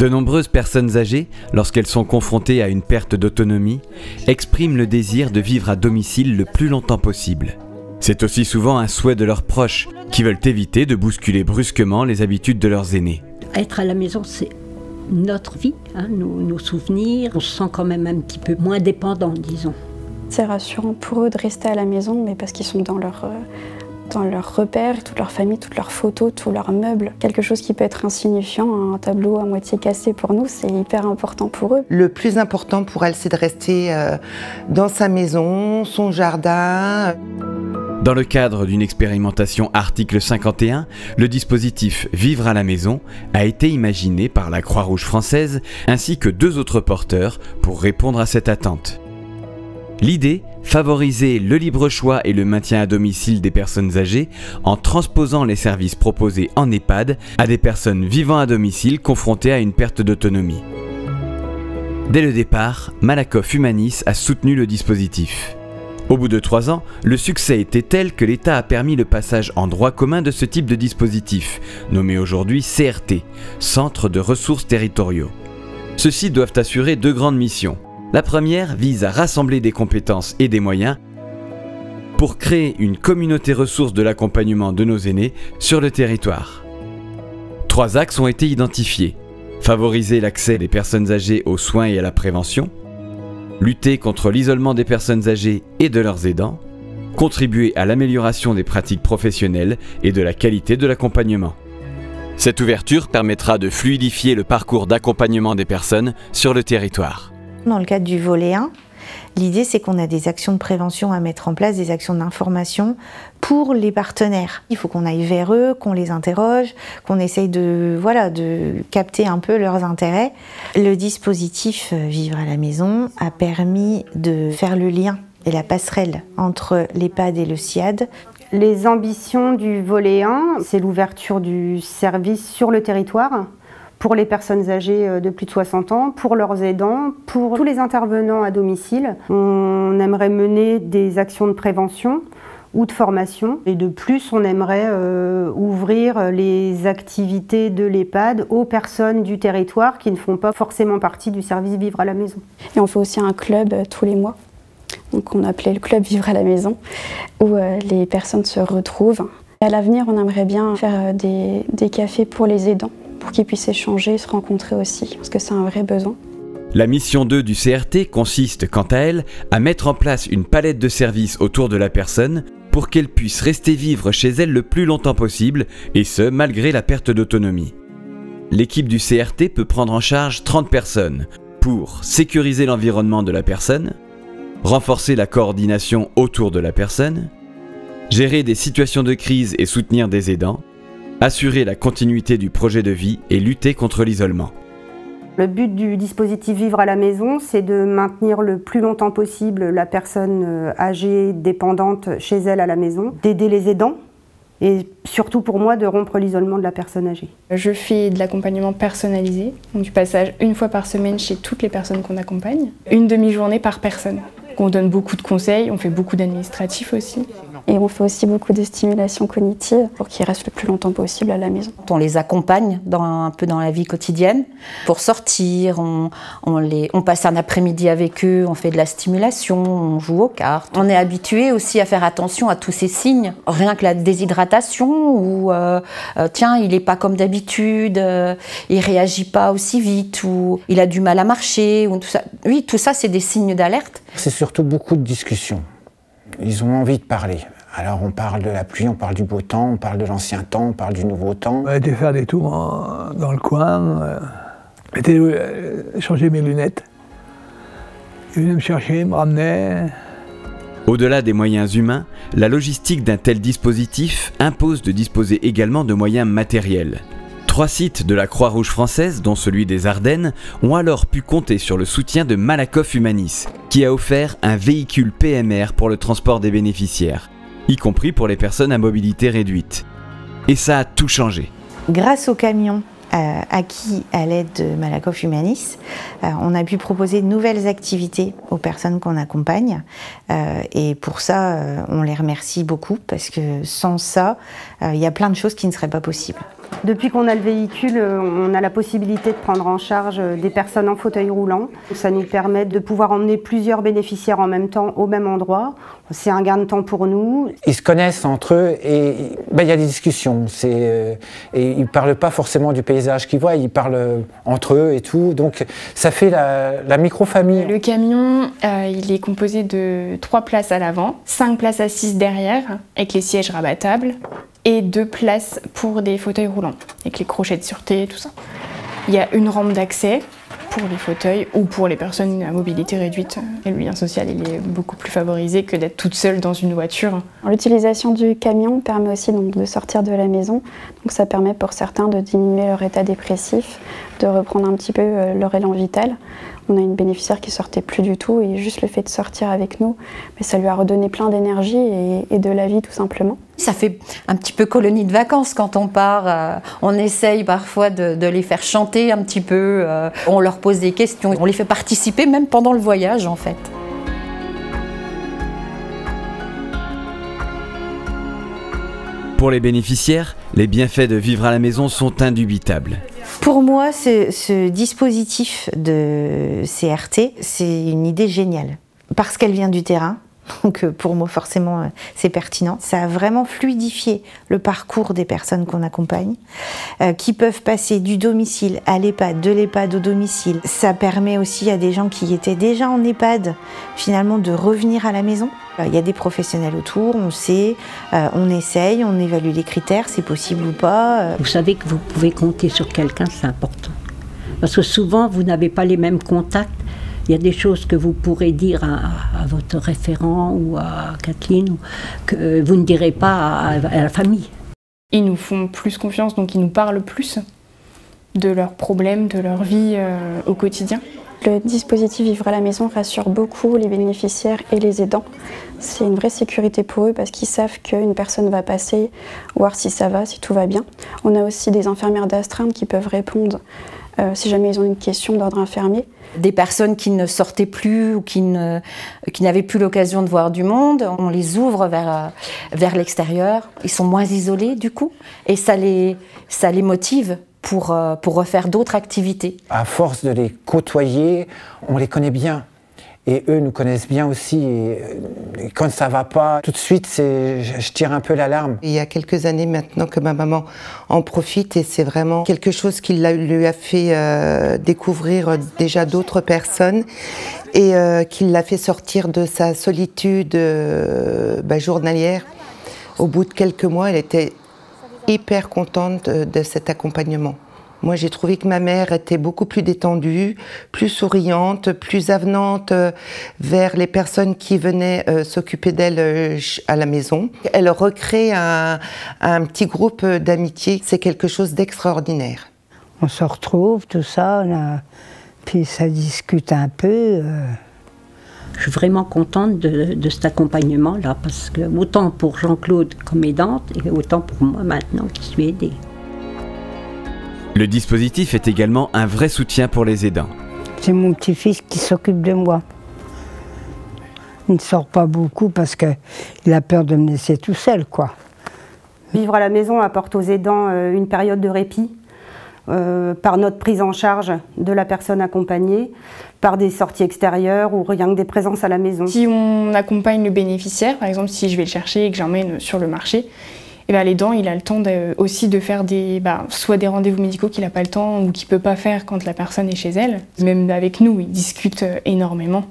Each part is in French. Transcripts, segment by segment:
De nombreuses personnes âgées, lorsqu'elles sont confrontées à une perte d'autonomie, expriment le désir de vivre à domicile le plus longtemps possible. C'est aussi souvent un souhait de leurs proches, qui veulent éviter de bousculer brusquement les habitudes de leurs aînés. Être à la maison, c'est notre vie, nos souvenirs. On se sent quand même un petit peu moins dépendant, disons. C'est rassurant pour eux de rester à la maison, mais parce qu'ils sont dans leurs repères, toute leur famille, toutes leurs photos, tous leurs meubles. Quelque chose qui peut être insignifiant, un tableau à moitié cassé pour nous, c'est hyper important pour eux. Le plus important pour elle, c'est de rester dans sa maison, son jardin. Dans le cadre d'une expérimentation article 51, le dispositif Vivre à la maison a été imaginé par la Croix-Rouge française ainsi que 2 autres porteurs pour répondre à cette attente. L'idée, favoriser le libre choix et le maintien à domicile des personnes âgées en transposant les services proposés en EHPAD à des personnes vivant à domicile confrontées à une perte d'autonomie. Dès le départ, Malakoff Humanis a soutenu le dispositif. Au bout de 3 ans, le succès était tel que l'État a permis le passage en droit commun de ce type de dispositif, nommé aujourd'hui CRT, Centre de ressources territoriaux. Ceux-ci doivent assurer 2 grandes missions. La première vise à rassembler des compétences et des moyens pour créer une communauté ressource de l'accompagnement de nos aînés sur le territoire. 3 axes ont été identifiés. Favoriser l'accès des personnes âgées aux soins et à la prévention, lutter contre l'isolement des personnes âgées et de leurs aidants, contribuer à l'amélioration des pratiques professionnelles et de la qualité de l'accompagnement. Cette ouverture permettra de fluidifier le parcours d'accompagnement des personnes sur le territoire. Dans le cadre du volet 1, l'idée c'est qu'on a des actions de prévention à mettre en place, des actions d'information pour les partenaires. Il faut qu'on aille vers eux, qu'on les interroge, qu'on essaye de capter un peu leurs intérêts. Le dispositif Vivre à la maison a permis de faire le lien et la passerelle entre l'EHPAD et le SIAD. Les ambitions du volet 1, c'est l'ouverture du service sur le territoire pour les personnes âgées de plus de 60 ans, pour leurs aidants, pour tous les intervenants à domicile. On aimerait mener des actions de prévention ou de formation. Et de plus, on aimerait ouvrir les activités de l'EHPAD aux personnes du territoire qui ne font pas forcément partie du service Vivre à la maison. Et on fait aussi un club tous les mois, donc on appelait le club Vivre à la maison, où les personnes se retrouvent. À l'avenir, on aimerait bien faire des cafés pour les aidants, pour qu'ils puissent échanger et se rencontrer aussi, parce que c'est un vrai besoin. La mission 2 du CRT consiste, quant à elle, à mettre en place une palette de services autour de la personne pour qu'elle puisse rester vivre chez elle le plus longtemps possible, et ce, malgré la perte d'autonomie. L'équipe du CRT peut prendre en charge 30 personnes pour sécuriser l'environnement de la personne, renforcer la coordination autour de la personne, gérer des situations de crise et soutenir des aidants, assurer la continuité du projet de vie et lutter contre l'isolement. Le but du dispositif Vivre à la maison, c'est de maintenir le plus longtemps possible la personne âgée, dépendante chez elle à la maison, d'aider les aidants et surtout pour moi de rompre l'isolement de la personne âgée. Je fais de l'accompagnement personnalisé, donc du passage 1 fois par semaine chez toutes les personnes qu'on accompagne, une demi-journée par personne. On donne beaucoup de conseils, on fait beaucoup d'administratifs aussi. Et on fait aussi beaucoup de stimulation cognitive pour qu'ils restent le plus longtemps possible à la maison. On les accompagne un peu dans la vie quotidienne. Pour sortir, on passe un après-midi avec eux, on fait de la stimulation, on joue aux cartes. On est habitué aussi à faire attention à tous ces signes. Rien que la déshydratation ou tiens, il n'est pas comme d'habitude, il ne réagit pas aussi vite ou il a du mal à marcher. Ou tout ça. Oui, tout ça, c'est des signes d'alerte. C'est surtout beaucoup de discussions. Ils ont envie de parler. Alors on parle de la pluie, on parle du beau temps, on parle de l'ancien temps, on parle du nouveau temps. On a été faire des tours dans le coin, changer mes lunettes. Ils venaient me chercher, me ramenaient. Au-delà des moyens humains, la logistique d'un tel dispositif impose de disposer également de moyens matériels. 3 sites de la Croix-Rouge française, dont celui des Ardennes, ont alors pu compter sur le soutien de Malakoff Humanis, qui a offert un véhicule PMR pour le transport des bénéficiaires, y compris pour les personnes à mobilité réduite. Et ça a tout changé. Grâce au camion acquis à l'aide de Malakoff Humanis, on a pu proposer de nouvelles activités aux personnes qu'on accompagne. Et pour ça, on les remercie beaucoup, parce que sans ça, il y a plein de choses qui ne seraient pas possibles. Depuis qu'on a le véhicule, on a la possibilité de prendre en charge des personnes en fauteuil roulant. Ça nous permet de pouvoir emmener plusieurs bénéficiaires en même temps au même endroit. C'est un gain de temps pour nous. Ils se connaissent entre eux et il y a des discussions. Et ils ne parlent pas forcément du paysage qu'ils voient, ils parlent entre eux et tout. Donc ça fait la micro-famille. Le camion, il est composé de 3 places à l'avant, 5 places assises derrière, avec les sièges rabattables, et 2 places pour des fauteuils roulants, avec les crochets de sûreté et tout ça. Il y a une rampe d'accès pour les fauteuils ou pour les personnes à mobilité réduite. Et le lien social, il est beaucoup plus favorisé que d'être toute seule dans une voiture. L'utilisation du camion permet aussi donc de sortir de la maison. Donc ça permet pour certains de diminuer leur état dépressif, de reprendre un petit peu leur élan vital. On a une bénéficiaire qui sortait plus du tout et juste le fait de sortir avec nous, mais ça lui a redonné plein d'énergie et de la vie tout simplement. Ça fait un petit peu colonie de vacances quand on part. On essaye parfois de les faire chanter un petit peu. On leur pose des questions. On les fait participer même pendant le voyage en fait. Pour les bénéficiaires, les bienfaits de vivre à la maison sont indubitables. Pour moi, ce dispositif de CRT, c'est une idée géniale. Parce qu'elle vient du terrain, donc pour moi forcément c'est pertinent. Ça a vraiment fluidifié le parcours des personnes qu'on accompagne, qui peuvent passer du domicile à l'EHPAD, de l'EHPAD au domicile. Ça permet aussi à des gens qui étaient déjà en EHPAD, finalement, de revenir à la maison. Il y a des professionnels autour, on sait, on essaye, on évalue les critères, c'est possible ou pas. Vous savez que vous pouvez compter sur quelqu'un, c'est important. Parce que souvent, vous n'avez pas les mêmes contacts. Il y a des choses que vous pourrez dire à votre référent ou à Kathleen que vous ne direz pas à la famille. Ils nous font plus confiance, donc ils nous parlent plus de leurs problèmes, de leur vie au quotidien. Le dispositif Vivre à la maison rassure beaucoup les bénéficiaires et les aidants. C'est une vraie sécurité pour eux parce qu'ils savent qu'une personne va passer, voir si ça va, si tout va bien. On a aussi des infirmières d'astreinte qui peuvent répondre si jamais ils ont une question d'ordre infirmier. Des personnes qui ne sortaient plus ou qui n'avaient plus l'occasion de voir du monde, on les ouvre vers l'extérieur. Ils sont moins isolés du coup et ça les motive pour refaire d'autres activités. À force de les côtoyer, on les connaît bien. Et eux nous connaissent bien aussi. Et quand ça va pas, tout de suite, je tire un peu l'alarme. Il y a quelques années maintenant que ma maman en profite et c'est vraiment quelque chose qui lui a fait découvrir déjà d'autres personnes et qui l'a fait sortir de sa solitude journalière. Au bout de quelques mois, elle était hyper contente de cet accompagnement. Moi, j'ai trouvé que ma mère était beaucoup plus détendue, plus souriante, plus avenante vers les personnes qui venaient s'occuper d'elle à la maison. Elle recrée un petit groupe d'amitié. C'est quelque chose d'extraordinaire. On se retrouve, tout ça, puis ça discute un peu. Je suis vraiment contente de cet accompagnement-là, parce que autant pour Jean-Claude comme aidante, et autant pour moi maintenant qui suis aidée. Le dispositif est également un vrai soutien pour les aidants. C'est mon petit-fils qui s'occupe de moi. Il ne sort pas beaucoup parce qu'il a peur de me laisser tout seul, quoi. Vivre à la maison apporte aux aidants une période de répit par notre prise en charge de la personne accompagnée, par des sorties extérieures ou rien que des présences à la maison. Si on accompagne le bénéficiaire, par exemple si je vais le chercher et que j'emmène sur le marché, l'aidant, il a le temps aussi de faire soit des rendez-vous médicaux qu'il n'a pas le temps ou qu'il ne peut pas faire quand la personne est chez elle. Même avec nous, il discute énormément.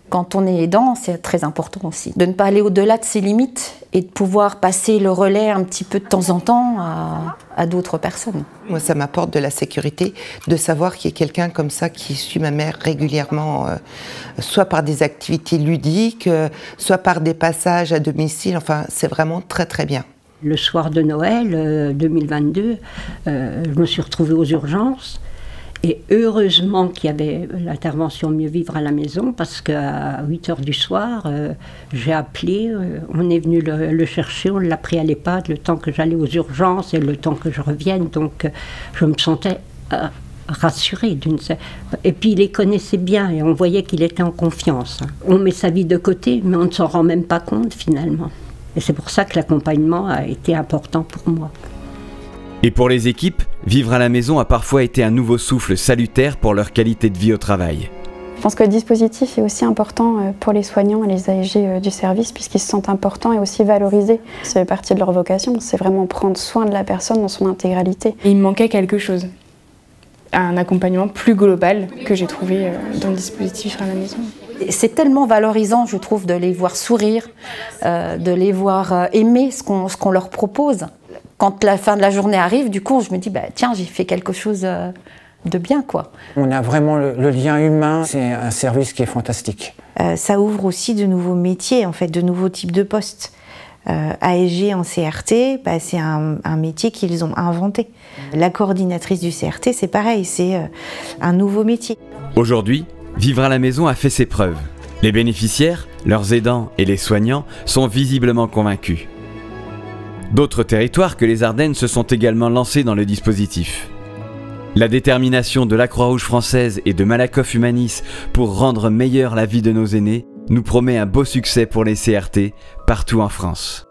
Quand on est aidant, c'est très important aussi. De ne pas aller au-delà de ses limites et de pouvoir passer le relais un petit peu de temps en temps à d'autres personnes. Moi, ça m'apporte de la sécurité de savoir qu'il y a quelqu'un comme ça qui suit ma mère régulièrement, soit par des activités ludiques, soit par des passages à domicile. Enfin, c'est vraiment très très bien. Le soir de Noël 2022, je me suis retrouvée aux urgences et heureusement qu'il y avait l'intervention Mieux Vivre à la maison parce qu'à 8h du soir, j'ai appelé, on est venu le chercher, on l'a pris à l'EHPAD le temps que j'allais aux urgences et le temps que je revienne, donc je me sentais rassurée. Et puis il les connaissait bien et on voyait qu'il était en confiance. On met sa vie de côté mais on ne s'en rend même pas compte finalement. Et c'est pour ça que l'accompagnement a été important pour moi. Et pour les équipes, vivre à la maison a parfois été un nouveau souffle salutaire pour leur qualité de vie au travail. Je pense que le dispositif est aussi important pour les soignants et les ASG du service puisqu'ils se sentent importants et aussi valorisés. Ça fait partie de leur vocation, c'est vraiment prendre soin de la personne dans son intégralité. Et il me manquait quelque chose, un accompagnement plus global que j'ai trouvé dans le dispositif Vivre à la maison. C'est tellement valorisant, je trouve, de les voir sourire, de les voir aimer ce qu'on leur propose. Quand la fin de la journée arrive, du coup, je me dis, bah, tiens, j'ai fait quelque chose de bien, quoi. On a vraiment le lien humain, c'est un service qui est fantastique. Ça ouvre aussi de nouveaux métiers, en fait, de nouveaux types de postes. ASG en CRT, bah, c'est un métier qu'ils ont inventé. La coordinatrice du CRT, c'est pareil, c'est un nouveau métier. Aujourd'hui, Vivre à la maison a fait ses preuves. Les bénéficiaires, leurs aidants et les soignants sont visiblement convaincus. D'autres territoires que les Ardennes se sont également lancés dans le dispositif. La détermination de la Croix-Rouge française et de Malakoff Humanis pour rendre meilleure la vie de nos aînés nous promet un beau succès pour les CRT partout en France.